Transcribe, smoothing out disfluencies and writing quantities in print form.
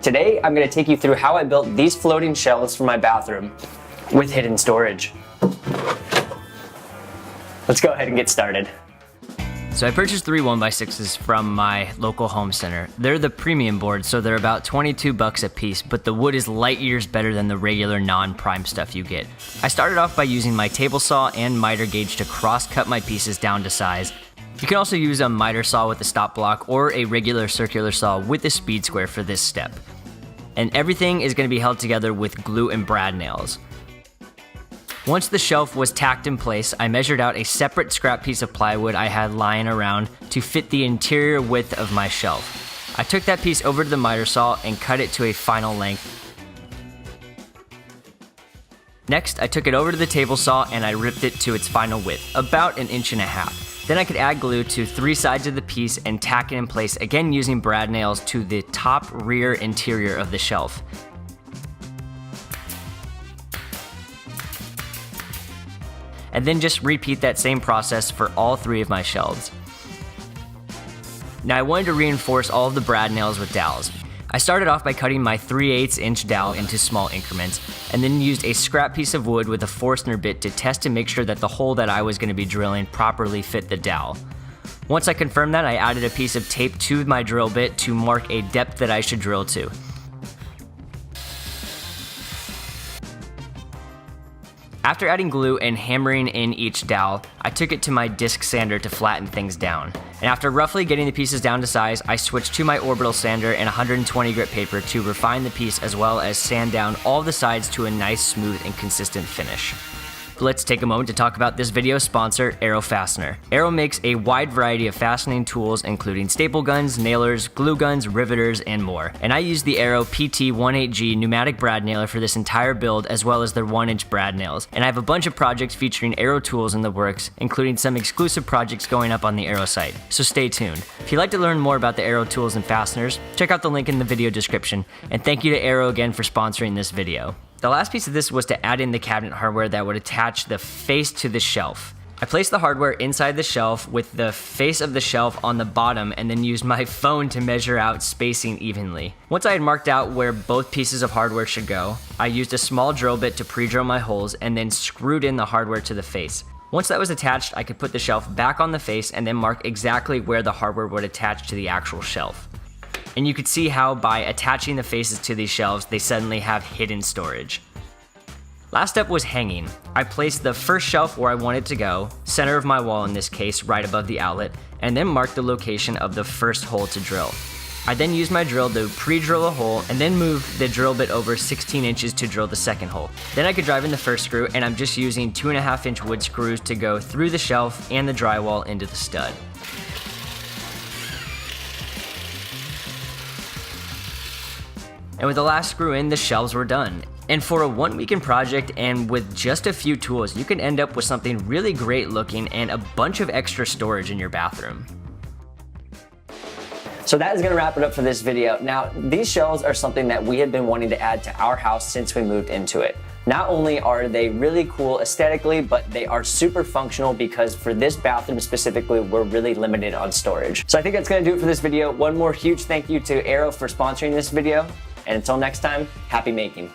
Today, I'm going to take you through how I built these floating shelves for my bathroom with hidden storage. Let's go ahead and get started. So I purchased 3 1x6s from my local home center. They're the premium board, so they're about 22 bucks a piece, but the wood is light years better than the regular non-prime stuff you get. I started off by using my table saw and miter gauge to cross-cut my pieces down to size. You can also use a miter saw with a stop block or a regular circular saw with a speed square for this step. And everything is going to be held together with glue and brad nails. Once the shelf was tacked in place, I measured out a separate scrap piece of plywood I had lying around to fit the interior width of my shelf. I took that piece over to the miter saw and cut it to a final length. Next, I took it over to the table saw and I ripped it to its final width, about 1.5 inches. Then I could add glue to 3 sides of the piece and tack it in place, again using brad nails to the top rear interior of the shelf. And then just repeat that same process for all 3 of my shelves. Now I wanted to reinforce all of the brad nails with dowels. I started off by cutting my 3/8 inch dowel into small increments, and then used a scrap piece of wood with a Fastener bit to test and make sure that the hole that I was going to be drilling properly fit the dowel. Once I confirmed that, I added a piece of tape to my drill bit to mark a depth that I should drill to. After adding glue and hammering in each dowel, I took it to my disc sander to flatten things down. And after roughly getting the pieces down to size, I switched to my orbital sander and 120 grit paper to refine the piece as well as sand down all the sides to a nice, smooth, and consistent finish. Let's take a moment to talk about this video's sponsor, Aero Fastener. Aero makes a wide variety of fastening tools including staple guns, nailers, glue guns, riveters, and more. And I used the Aero PT18G pneumatic brad nailer for this entire build as well as their 1-inch brad nails. And I have a bunch of projects featuring Aero tools in the works, including some exclusive projects going up on the Aero site. So stay tuned. If you'd like to learn more about the Aero tools and fasteners, check out the link in the video description. And thank you to Aero again for sponsoring this video. The last piece of this was to add in the cabinet hardware that would attach the face to the shelf. I placed the hardware inside the shelf with the face of the shelf on the bottom and then used my phone to measure out spacing evenly. Once I had marked out where both pieces of hardware should go, I used a small drill bit to pre-drill my holes and then screwed in the hardware to the face. Once that was attached, I could put the shelf back on the face and then mark exactly where the hardware would attach to the actual shelf. And you could see how by attaching the faces to these shelves, they suddenly have hidden storage. Last step was hanging. I placed the first shelf where I want it to go, center of my wall in this case, right above the outlet, and then marked the location of the first hole to drill. I then used my drill to pre-drill a hole and then move the drill bit over 16 inches to drill the second hole. Then I could drive in the first screw, and I'm just using 2.5 inch wood screws to go through the shelf and the drywall into the stud. And with the last screw in, the shelves were done. And for a 1-weekend project and with just a few tools, you can end up with something really great looking and a bunch of extra storage in your bathroom. So that is going to wrap it up for this video. Now, these shelves are something that we have been wanting to add to our house since we moved into it. Not only are they really cool aesthetically, but they are super functional because for this bathroom specifically, we're really limited on storage. So I think that's going to do it for this video. One more huge thank you to Aero for sponsoring this video. And until next time, happy making.